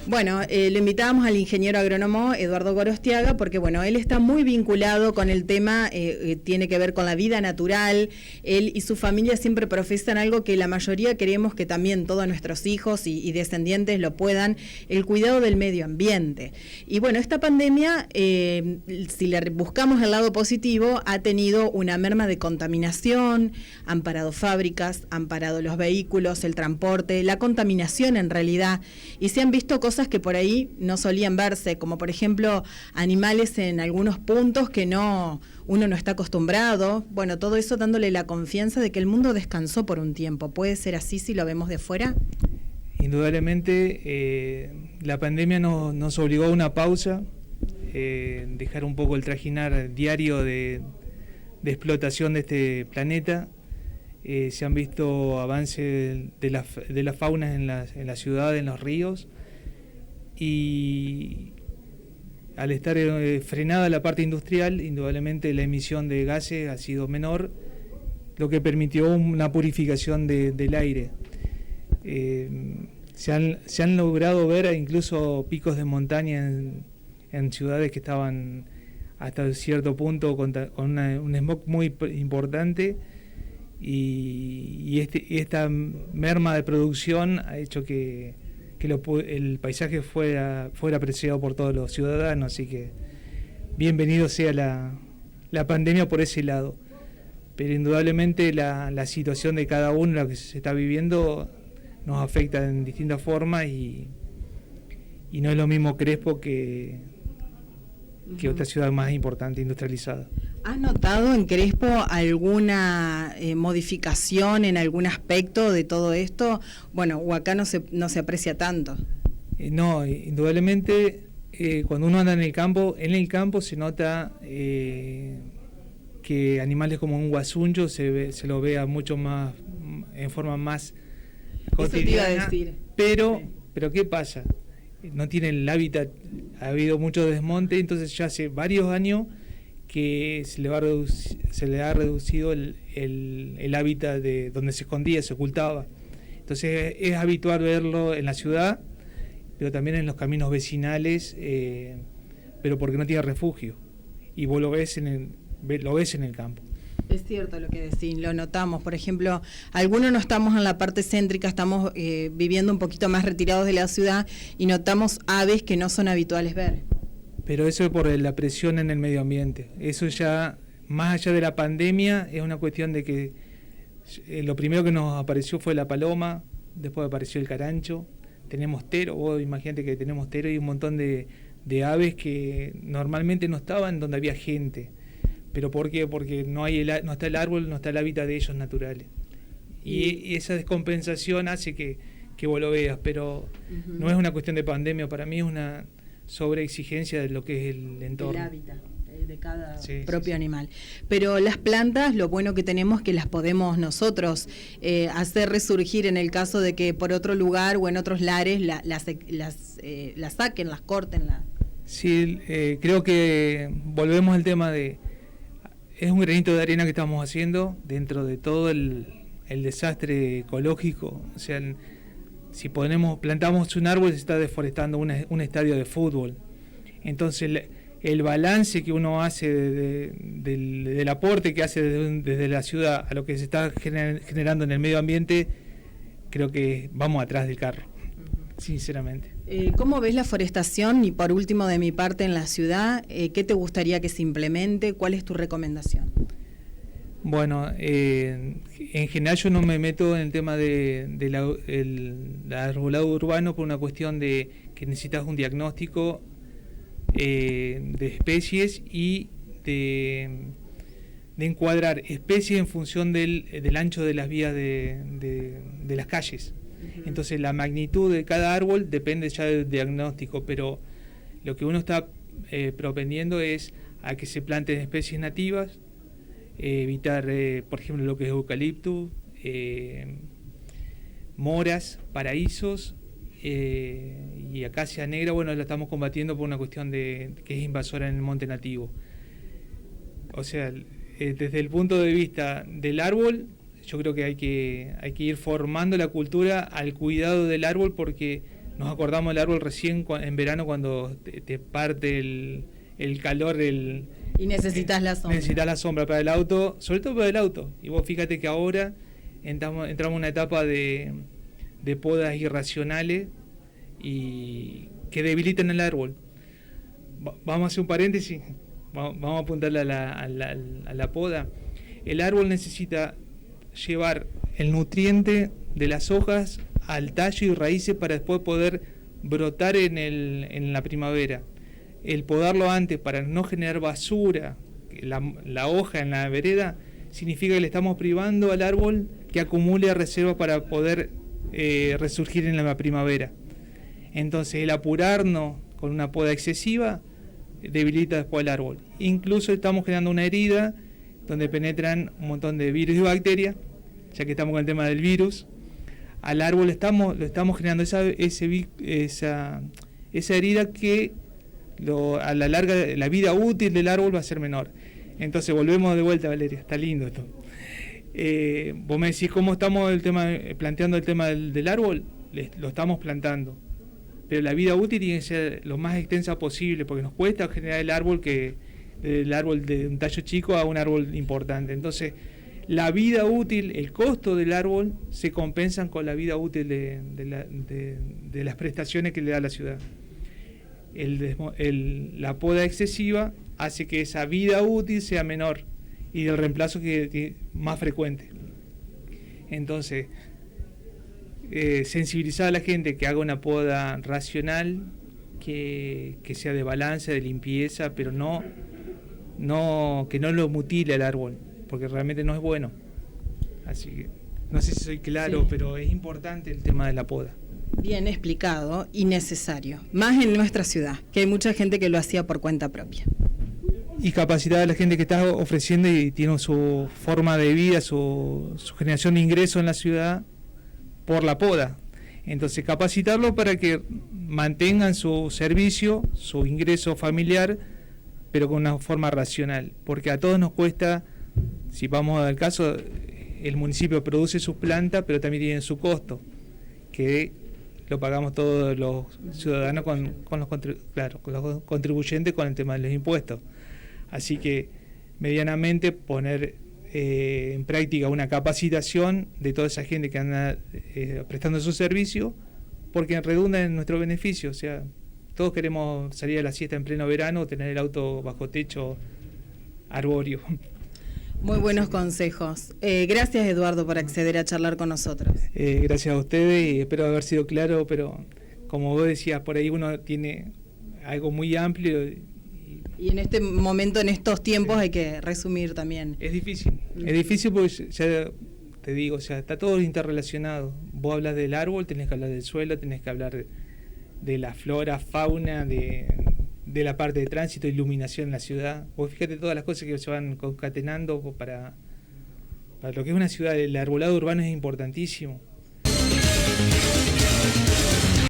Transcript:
Bueno, lo invitábamos al ingeniero agrónomo Eduardo Gorostiaga porque, bueno, él está muy vinculado con el tema, tiene que ver con la vida natural. Él y su familia siempre profesan algo que la mayoría queremos que también todos nuestros hijos y descendientes lo puedan, el cuidado del medio ambiente. Y bueno, esta pandemia, si le buscamos el lado positivo, ha tenido una merma de contaminación, han parado fábricas, han parado los vehículos, el transporte, la contaminación en realidad, y se han visto cosas que por ahí no solían verse, como por ejemplo animales en algunos puntos que uno no está acostumbrado. Bueno, todo eso dándole la confianza de que el mundo descansó por un tiempo. ¿Puede ser así si lo vemos de fuera? Indudablemente la pandemia nos obligó a una pausa, dejar un poco el trajinar diario de explotación de este planeta. Se han visto avances de la fauna en la ciudad, en los ríos, y al estar frenada la parte industrial, indudablemente la emisión de gases ha sido menor, lo que permitió una purificación del aire. Se han logrado ver incluso picos de montaña en ciudades que estaban hasta cierto punto con un smog muy importante, y esta merma de producción ha hecho que el paisaje fuera apreciado por todos los ciudadanos, así que bienvenido sea la pandemia por ese lado. Pero indudablemente la situación de cada uno, la que se está viviendo, nos afecta en distintas formas, y no es lo mismo Crespo que otra ciudad más importante, industrializada. ¿Has notado en Crespo alguna modificación en algún aspecto de todo esto? Bueno, o acá no se aprecia tanto. No, indudablemente cuando uno anda en el campo se nota que animales como un guasuncho se lo vea mucho más, en forma más cotidiana. Eso te iba a decir. Pero ¿qué pasa? No tiene el hábitat, ha habido mucho desmonte, entonces ya hace varios años que se le ha reducido el hábitat de donde se escondía, se ocultaba. Entonces es habitual verlo en la ciudad, pero también en los caminos vecinales, pero porque no tiene refugio, y vos lo ves en el campo. Es cierto lo que decís, lo notamos. Por ejemplo, algunos no estamos en la parte céntrica, estamos viviendo un poquito más retirados de la ciudad, y notamos aves que no son habituales ver. Pero eso es por la presión en el medio ambiente. Eso ya, más allá de la pandemia, es una cuestión de que lo primero que nos apareció fue la paloma, después apareció el carancho, tenemos tero, vos imagínate que tenemos tero y un montón de aves que normalmente no estaban donde había gente. ¿Pero por qué? Porque no está el árbol, no está el hábitat de ellos naturales. Y esa descompensación hace que vos lo veas, pero no es una cuestión de pandemia, para mí es una sobreexigencia de lo que es el entorno. El hábitat de cada propio animal. Pero las plantas, lo bueno que tenemos es que las podemos nosotros hacer resurgir en el caso de que por otro lugar o en otros lares las saquen, las corten. Sí, creo que volvemos al tema es un granito de arena que estamos haciendo dentro de todo el desastre ecológico. O sea, si plantamos un árbol, se está deforestando un estadio de fútbol. Entonces el balance que uno hace del aporte que hace desde la ciudad a lo que se está generando en el medio ambiente, creo que vamos atrás del carro, sinceramente. ¿Cómo ves la forestación? Y por último, de mi parte, en la ciudad, ¿qué te gustaría que se implemente? ¿Cuál es tu recomendación? Bueno, en general yo no me meto en el tema del arbolado urbano por una cuestión de que necesitas un diagnóstico de especies y de encuadrar especies en función del ancho de las vías de las calles. Entonces la magnitud de cada árbol depende ya del diagnóstico, pero lo que uno está propendiendo es a que se planten especies nativas, evitar, por ejemplo, lo que es eucalipto, moras, paraísos, y acacia negra. Bueno, la estamos combatiendo por una cuestión de que es invasora en el monte nativo. O sea, desde el punto de vista del árbol, yo creo que hay que ir formando la cultura al cuidado del árbol, porque nos acordamos del árbol recién en verano cuando te parte el calor, y necesitas la sombra. Necesitas la sombra para el auto, sobre todo para el auto. Y vos fíjate que ahora entramos en una etapa de podas irracionales y que debilitan el árbol. Vamos a hacer un paréntesis, vamos a apuntarle a la poda. El árbol necesita llevar el nutriente de las hojas al tallo y raíces para después poder brotar en la primavera. El podarlo antes para no generar basura, la hoja en la vereda, significa que le estamos privando al árbol que acumule reservas para poder resurgir en la primavera. Entonces el apurarnos con una poda excesiva debilita después el árbol. Incluso estamos generando una herida donde penetran un montón de virus y bacterias, ya que estamos con el tema del virus. Al árbol lo estamos generando esa herida que a la larga la vida útil del árbol va a ser menor. Entonces volvemos de vuelta, Valeria, está lindo esto. Vos me decís cómo estamos planteando el tema del árbol. Lo estamos plantando, pero la vida útil tiene que ser lo más extensa posible, porque nos cuesta generar el árbol de un tallo chico a un árbol importante. Entonces la vida útil, el costo del árbol se compensan con la vida útil de las prestaciones que le da la ciudad. La poda excesiva hace que esa vida útil sea menor y el reemplazo que más frecuente. Entonces, sensibilizar a la gente que haga una poda racional, que sea de balance, de limpieza, pero que no lo mutile al árbol, porque realmente no es bueno. Así que no sé si soy claro, sí, pero es importante el tema de la poda. Bien explicado y necesario, más en nuestra ciudad, que hay mucha gente que lo hacía por cuenta propia. Y capacitar a la gente que está ofreciendo y tiene su forma de vida, su generación de ingresos en la ciudad por la poda. Entonces capacitarlo para que mantengan su servicio, su ingreso familiar, pero con una forma racional, porque a todos nos cuesta, si vamos al caso, el municipio produce sus plantas, pero también tiene su costo, que lo pagamos todos los ciudadanos con los contribuyentes con el tema de los impuestos. Así que medianamente poner en práctica una capacitación de toda esa gente que anda prestando su servicio, porque redunda en nuestro beneficio. O sea, todos queremos salir a la siesta en pleno verano o tener el auto bajo techo arbóreo. Muy buenos consejos. Gracias, Eduardo, por acceder a charlar con nosotros. Gracias a ustedes y espero haber sido claro, pero como vos decías, por ahí uno tiene algo muy amplio. Y en este momento, en estos tiempos, hay que resumir también. Es difícil porque ya te digo, o sea, está todo interrelacionado. Vos hablas del árbol, tenés que hablar del suelo, tenés que hablar de la flora, fauna, de la parte de tránsito, iluminación en la ciudad. Vos fíjate todas las cosas que se van concatenando para lo que es una ciudad. El arbolado urbano es importantísimo.